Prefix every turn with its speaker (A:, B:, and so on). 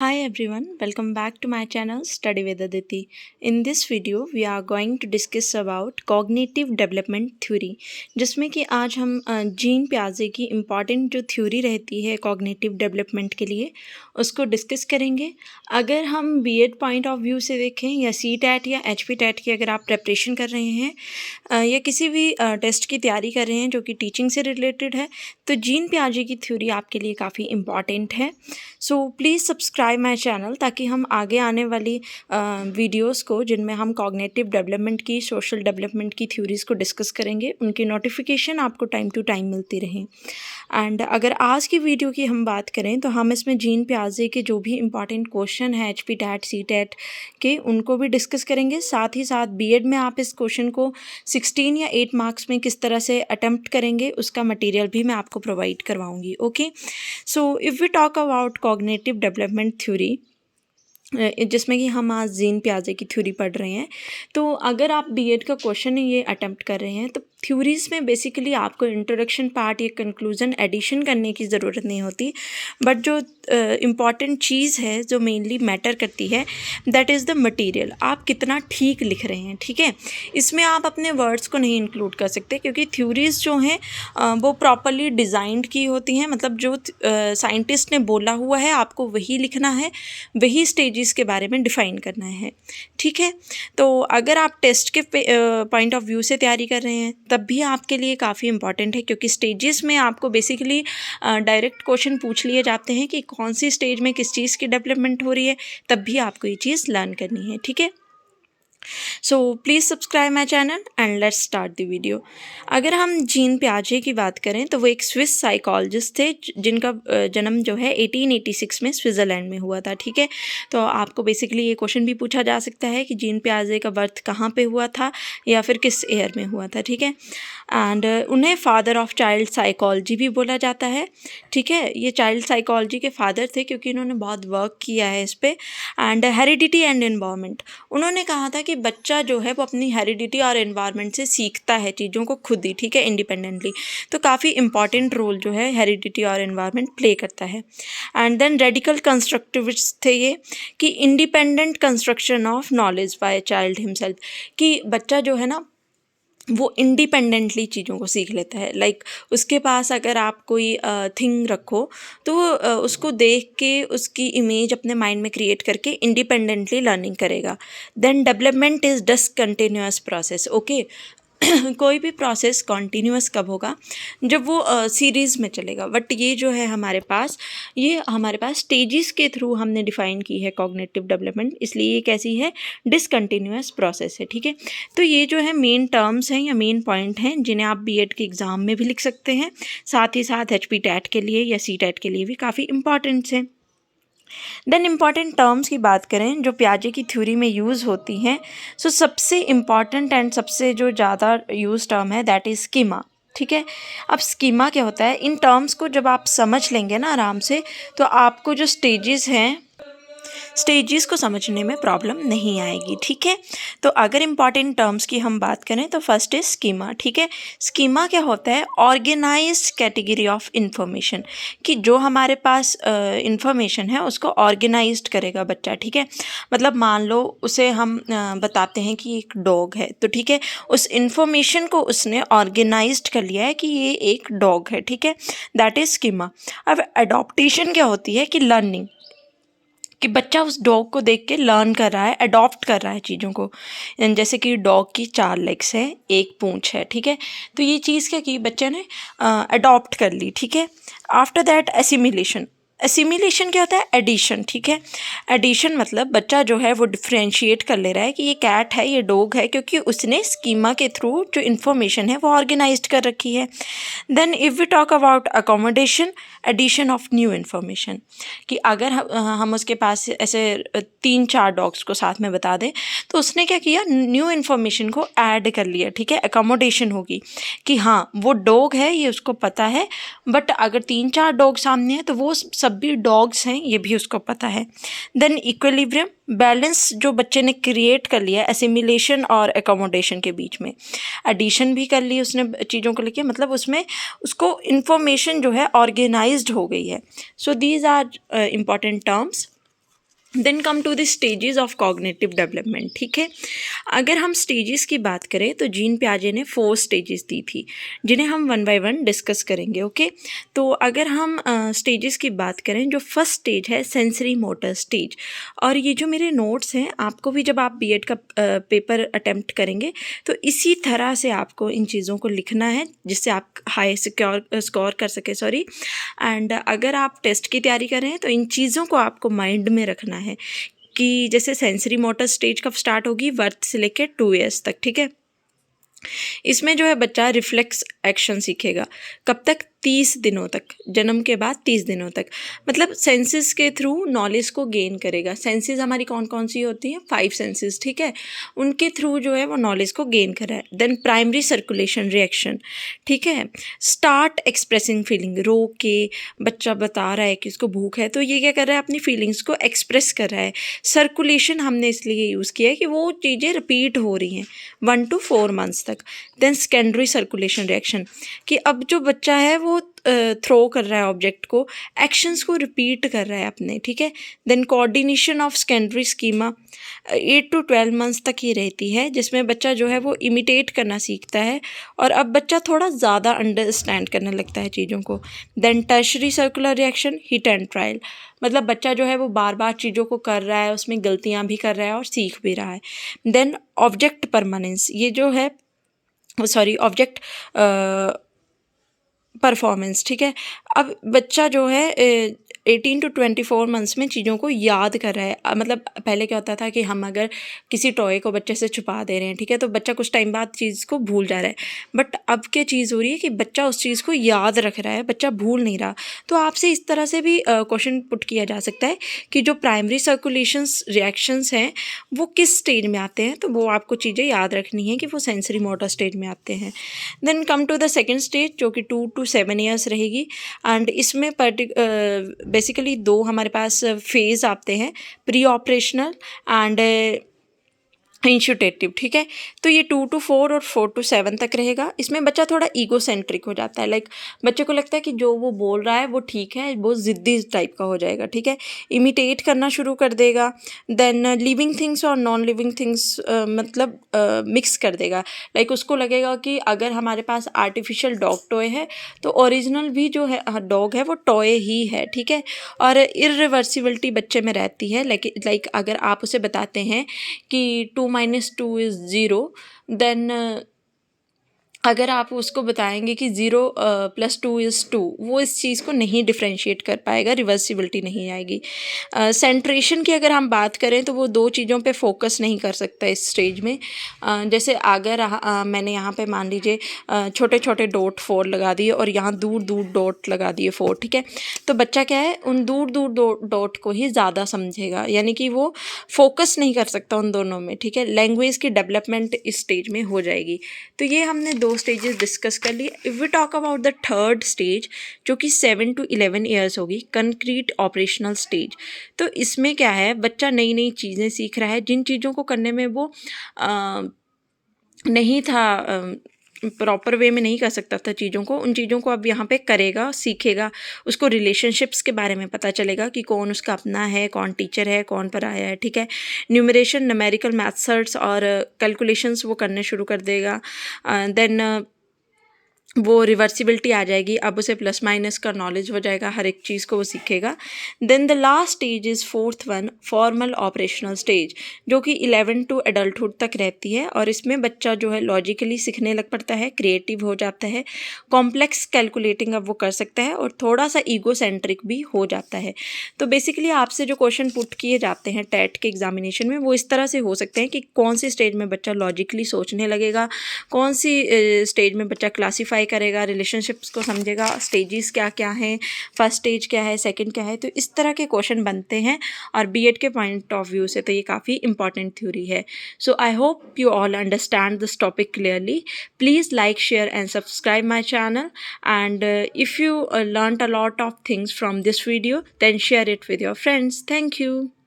A: Hi everyone, welcome back to my channel Study with Aditi. In this video, we are going to discuss about cognitive development theory, जिसमें कि आज हम gene प्याजे की important जो theory रहती है cognitive development के लिए उसको डिस्कस करेंगे। अगर हम बीएड पॉइंट ऑफ व्यू से देखें या सी टैट या एचपी टैट की अगर आप प्रेपरेशन कर रहे हैं या किसी भी टेस्ट की तैयारी कर रहे हैं जो कि टीचिंग से रिलेटेड है, तो जीन प्याजे की थ्योरी आपके लिए काफ़ी इम्पॉर्टेंट है। So please subscribe my channel ताकि हम आगे आने वाली वीडियोस को जिनमें हम कॉग्निटिव डेवलपमेंट की, सोशल डेवलपमेंट की थ्योरीज़ को डिस्कस करेंगे, उनकी नोटिफिकेशन आपको टाइम टू टाइम मिलती रहे। एंड अगर आज की वीडियो की हम बात करें तो हम इसमें जीन प्याजे के जो भी इंपॉर्टेंट क्वेश्चन है एचपी टैट सी टैट के, उनको भी डिस्कस करेंगे। साथ ही साथ बीएड में आप इस क्वेश्चन को 16 या 8 मार्क्स में किस तरह से अटेम्प्ट करेंगे उसका मटेरियल भी मैं आपको प्रोवाइड करवाऊंगी। Okay, so if we talk about cognitive development theory, जिसमें कि हम आज जीन प्याजे की थ्योरी पढ़ रहे हैं, तो अगर आप बीएड का क्वेश्चन ये अटेम्प्ट कर रहे हैं तो थ्योरीज़ में बेसिकली आपको इंट्रोडक्शन पार्ट या कंक्लूजन एडिशन करने की ज़रूरत नहीं होती, बट जो इम्पॉर्टेंट चीज़ है जो मेनली मैटर करती है दैट इज़ द मटेरियल, आप कितना ठीक लिख रहे हैं। ठीक है, इसमें आप अपने वर्ड्स को नहीं इंक्लूड कर सकते क्योंकि थ्योरीज़ जो हैं वो प्रॉपरली डिज़ाइंड की होती हैं। मतलब जो साइंटिस्ट ने बोला हुआ है आपको वही लिखना है, वही स्टेजेस के बारे में डिफ़ाइन करना है। ठीक है, तो अगर आप टेस्ट के पॉइंट ऑफ व्यू से तैयारी कर रहे हैं तब भी आपके लिए काफ़ी इंपॉर्टेंट है क्योंकि स्टेजेस में आपको बेसिकली डायरेक्ट क्वेश्चन पूछ लिए जाते हैं कि कौन सी स्टेज में किस चीज़ की डेवलपमेंट हो रही है, तब भी आपको ये चीज़ लर्न करनी है। ठीक है, so please subscribe my channel and let's start the video. अगर हम जीन प्याजे की बात करें तो वो एक स्विस साइकोलॉजिस्ट थे जिनका जन्म जो है 1886 में स्विट्ज़रलैंड में हुआ था। ठीक है, तो आपको बेसिकली ये क्वेश्चन भी पूछा जा सकता है कि जीन प्याजे का बर्थ कहाँ पे हुआ था या फिर किस ईयर में हुआ था। ठीक है, एंड उन्हें फादर ऑफ चाइल्ड साइकोलॉजी भी बोला जाता है। ठीक है, ये चाइल्ड साइकोलॉजी के फादर थे क्योंकि इन्होंने बहुत वर्क किया है इस पर। एंड हेरिडिटी एंड एनवायरनमेंट, उन्होंने कहा था कि बच्चा जो है वो अपनी हेरिडिटी और एनवायरनमेंट से सीखता है चीज़ों को खुद ही। ठीक है, इंडिपेंडेंटली, तो काफ़ी इंपॉर्टेंट रोल जो है हेरिडिटी और एनवायरनमेंट प्ले करता है। एंड देन रेडिकल कंस्ट्रक्टिविस्ट थे ये, कि independent construction of knowledge by child himself, कि बच्चा जो है ना वो इंडिपेंडेंटली चीज़ों को सीख लेता है। लाइक उसके पास अगर आप कोई थिंग रखो तो वो उसको देख के उसकी इमेज अपने माइंड में क्रिएट करके इंडिपेंडेंटली लर्निंग करेगा। Then development is discontinuous process. Okay, कोई भी प्रोसेस कॉन्टीन्यूअस कब होगा, जब वो सीरीज़ में चलेगा। बट ये जो है हमारे पास स्टेजेस के थ्रू हमने डिफ़ाइन की है कॉग्निटिव डेवलपमेंट, इसलिए ये कैसी है, डिसकंटिन्यूअस प्रोसेस है। ठीक है, तो ये जो है मेन टर्म्स हैं या मेन पॉइंट हैं जिन्हें आप बीएड के एग्ज़ाम में भी लिख सकते हैं, साथ ही साथ एचपी टैट के लिए या सी टैट के लिए भी काफ़ी इंपॉर्टेंट्स हैं। देन इम्पॉर्टेंट टर्म्स की बात करें जो प्याजे की थ्योरी में यूज़ होती हैं, सो सबसे इम्पॉर्टेंट एंड सबसे जो ज़्यादा यूज़ टर्म है दैट इज़ स्कीमा। ठीक है, अब स्कीमा क्या होता है, इन टर्म्स को जब आप समझ लेंगे ना आराम से, तो आपको जो स्टेजेस को समझने में प्रॉब्लम नहीं आएगी। ठीक है, तो अगर इम्पॉर्टेंट टर्म्स की हम बात करें तो फर्स्ट इज स्कीमा। ठीक है, स्कीमा क्या होता है, ऑर्गेनाइज्ड कैटेगरी ऑफ इंफॉर्मेशन, कि जो हमारे पास इंफॉर्मेशन है उसको ऑर्गेनाइज्ड करेगा बच्चा। ठीक है, मतलब मान लो उसे हम बताते हैं कि एक डॉग है, तो ठीक है उस इंफॉर्मेशन को उसने ऑर्गेनाइज्ड कर लिया है कि ये एक डॉग है। ठीक है, दैट इज स्कीमा। अब एडॉप्टेशन क्या होती है, कि लर्निंग, कि बच्चा उस डॉग को देख के लर्न कर रहा है, अडॉप्ट कर रहा है चीज़ों को। जैसे कि डॉग की 4 लेग्स है, एक पूंछ है। ठीक है, तो ये चीज़ क्या की बच्चे ने अडॉप्ट कर ली। ठीक है, आफ्टर दैट एसिमिलेशन। एसिमिलेशन क्या होता है, एडिशन। ठीक है, एडिशन मतलब बच्चा जो है वो डिफ्रेंशिएट कर ले रहा है कि ये कैट है, ये डॉग है, क्योंकि उसने स्कीमा के थ्रू जो इन्फॉर्मेशन है वो ऑर्गेनाइज्ड कर रखी है। Then if we talk about accommodation, addition of new information, कि अगर हम उसके पास ऐसे 3-4 डॉग्स को साथ में बता दें तो उसने क्या किया, न्यू इन्फॉर्मेशन को ऐड कर लिया। ठीक है, अकोमोडेशन होगी कि हाँ वो डॉग है, ये उसको पता है, बट अगर 3-4 डॉग सामने हैं तो वो सब भी डॉग्स हैं, ये भी उसको पता है। देन इक्विलिब्रियम, बैलेंस जो बच्चे ने क्रिएट कर लिया एसिमिलेशन और एकोमोडेशन के बीच में। एडिशन भी कर ली उसने चीज़ों को लेके, मतलब उसमें उसको इन्फॉर्मेशन जो है ऑर्गेनाइज्ड हो गई है। So these are important terms then come to the stages of cognitive development. ठीक है, अगर हम स्टेजेस की बात करें तो जीन पियाजे ने 4 स्टेजेस दी थी, जिन्हें हम वन बाय वन डिस्कस करेंगे। ओके, तो अगर हम स्टेजेस की बात करें, जो फर्स्ट स्टेज है सेंसरी मोटर स्टेज, और ये जो मेरे नोट्स हैं, आपको भी जब आप बीएड का पेपर अटेम्प्ट करेंगे तो इसी तरह से आपको इन चीज़ों को लिखना है, जिससे आप हाई स्कोर कर सके, सॉरी। एंड अगर आप टेस्ट की तैयारी कर रहे हैं तो इन चीज़ों को आपको माइंड में रखना है कि जैसे सेंसरी मोटर स्टेज कब स्टार्ट होगी, बर्थ से लेकर 2 ईयर्स तक। ठीक है, इसमें जो है बच्चा रिफ्लेक्स एक्शन सीखेगा। कब तक? 30 दिनों तक, जन्म के बाद 30 दिनों तक, मतलब सेंसेस के थ्रू नॉलेज को गेन करेगा। सेंसेस हमारी कौन कौन सी होती हैं? 5 सेंसेस। ठीक है, उनके थ्रू जो है वो नॉलेज को गेन कर रहा है। Then primary circulation reaction. ठीक है, स्टार्ट एक्सप्रेसिंग फीलिंग, रो के बच्चा बता रहा है कि उसको भूख है, तो ये क्या कर रहा है? अपनी फीलिंग्स को एक्सप्रेस कर रहा है। सर्कुलेशन हमने इसलिए यूज़ किया है कि वो चीज़ें रिपीट हो रही हैं 1 to 4 मंथ्स तक। देन सेकेंडरी सर्कुलेशन रिएक्शन, कि अब जो बच्चा है वो थ्रो कर रहा है ऑब्जेक्ट को, एक्शंस को रिपीट कर रहा है अपने। ठीक है, then coordination of secondary schema 8 to 12 months तक ही रहती है, जिसमें बच्चा जो है वो इमिटेट करना सीखता है, और अब बच्चा थोड़ा ज़्यादा अंडरस्टैंड करने लगता है चीज़ों को। Then tertiary circular reaction, hit and trial, मतलब बच्चा जो है वो बार बार चीज़ों को कर रहा है, उसमें गलतियाँ भी कर रहा है और सीख भी रहा है। देन ऑब्जेक्ट परमानेंस, ये जो है सॉरी ऑब्जेक्ट परफॉर्मेंस। ठीक है, अब बच्चा जो है 18 to 24 मंथ्स में चीज़ों को याद कर रहा है। मतलब पहले क्या होता था कि हम अगर किसी टॉय को बच्चे से छुपा दे रहे हैं, ठीक है, तो बच्चा कुछ टाइम बाद चीज़ को भूल जा रहा है, बट अब क्या चीज़ हो रही है कि बच्चा उस चीज़ को याद रख रहा है, बच्चा भूल नहीं रहा। तो आपसे इस तरह से भी क्वेश्चन पुट किया जा सकता है कि जो प्राइमरी सर्कुलेशंस रिएक्शंस हैं वो किस स्टेज में आते हैं, तो वो आपको चीज़ें याद रखनी है कि वो सेंसरी मोटर स्टेज में आते हैं। Then come to the second stage, जो कि 2 to 7 ईयर्स रहेगी, एंड इसमें बेसिकली 2 हमारे पास फेज़ आते हैं, प्री ऑपरेशनल एंड इंशुटेटिव। ठीक है, तो ये 2 to 4 और 4 to 7 तक रहेगा। इसमें बच्चा थोड़ा ईगोसेंट्रिक हो जाता है, लाइक बच्चे को लगता है कि जो वो बोल रहा है वो ठीक है, वो ज़िद्दी टाइप का हो जाएगा। ठीक है, इमिटेट करना शुरू कर देगा। देन लिविंग थिंग्स और नॉन लिविंग थिंग्स मतलब मिक्स कर देगा, लाइक उसको लगेगा कि अगर हमारे पास आर्टिफिशियल डॉग टॉय है तो ओरिजिनल भी जो है डॉग है वो टॉय ही है। ठीक है, और इरिवर्सिबिलिटी बच्चे में रहती है, लाइक अगर आप उसे बताते हैं कि 2 - 2 is 0, देन अगर आप उसको बताएंगे कि 0 + 2 is 2, वो इस चीज़ को नहीं डिफ्रेंशिएट कर पाएगा, रिवर्सिबिलिटी नहीं आएगी। सेंट्रेशन की अगर हम बात करें तो वो 2 चीज़ों पे फोकस नहीं कर सकता इस स्टेज में। जैसे अगर मैंने यहाँ पे मान लीजिए छोटे छोटे डॉट 4 लगा दिए और यहाँ दूर दूर डॉट लगा दिए 4, ठीक है, तो बच्चा क्या है, उन दूर दूर डॉट को ही ज़्यादा समझेगा, यानी कि वो फोकस नहीं कर सकता उन दोनों में। ठीक है, लैंग्वेज की डेवलपमेंट इस स्टेज में हो जाएगी। तो ये हमने 2 स्टेजेस डिस्कस कर लिए। If we talk about the third stage, जो कि 7 to 11 ईयर्स होगी, कंक्रीट ऑपरेशनल स्टेज, तो इसमें क्या है, बच्चा नई नई चीज़ें सीख रहा है, जिन चीज़ों को करने में वो नहीं था, प्रॉपर वे में नहीं कर सकता था चीज़ों को, उन चीज़ों को अब यहाँ पे करेगा, सीखेगा। उसको रिलेशनशिप्स के बारे में पता चलेगा कि कौन उसका अपना है, कौन टीचर है, कौन पराया है। ठीक है, न्यूमरेशन, न्यूमेरिकल मेथड्स और कैलकुलेशंस वो करने शुरू कर देगा। देन वो रिवर्सिबिलिटी आ जाएगी, अब उसे प्लस माइनस का नॉलेज हो जाएगा, हर एक चीज़ को वो सीखेगा। Then the last stage is 4th one, formal operational stage, जो कि 11 to एडल्टहुड तक रहती है, और इसमें बच्चा जो है लॉजिकली सीखने लग पड़ता है, क्रिएटिव हो जाता है, कॉम्प्लेक्स कैलकुलेटिंग अब वो कर सकता है, और थोड़ा सा ईगो सेंट्रिक भी हो जाता है। तो बेसिकली आपसे जो क्वेश्चन पुट किए जाते हैं टेट के एग्जामिनेशन में, वो इस तरह से हो सकते हैं कि कौन सी स्टेज में बच्चा लॉजिकली सोचने लगेगा, कौन सी स्टेज में बच्चा क्लासीफाई करेगा, रिलेशनशिप्स को समझेगा, स्टेजेस क्या क्या हैं, फर्स्ट स्टेज क्या है, सेकंड क्या है। तो इस तरह के क्वेश्चन बनते हैं, और बीएड के पॉइंट ऑफ व्यू से तो ये काफ़ी इंपॉर्टेंट थ्योरी है। So I hope you all understand this topic clearly. Please like, share and subscribe my channel, and if you learned a lot of things from this video, then share it with your friends. Thank you.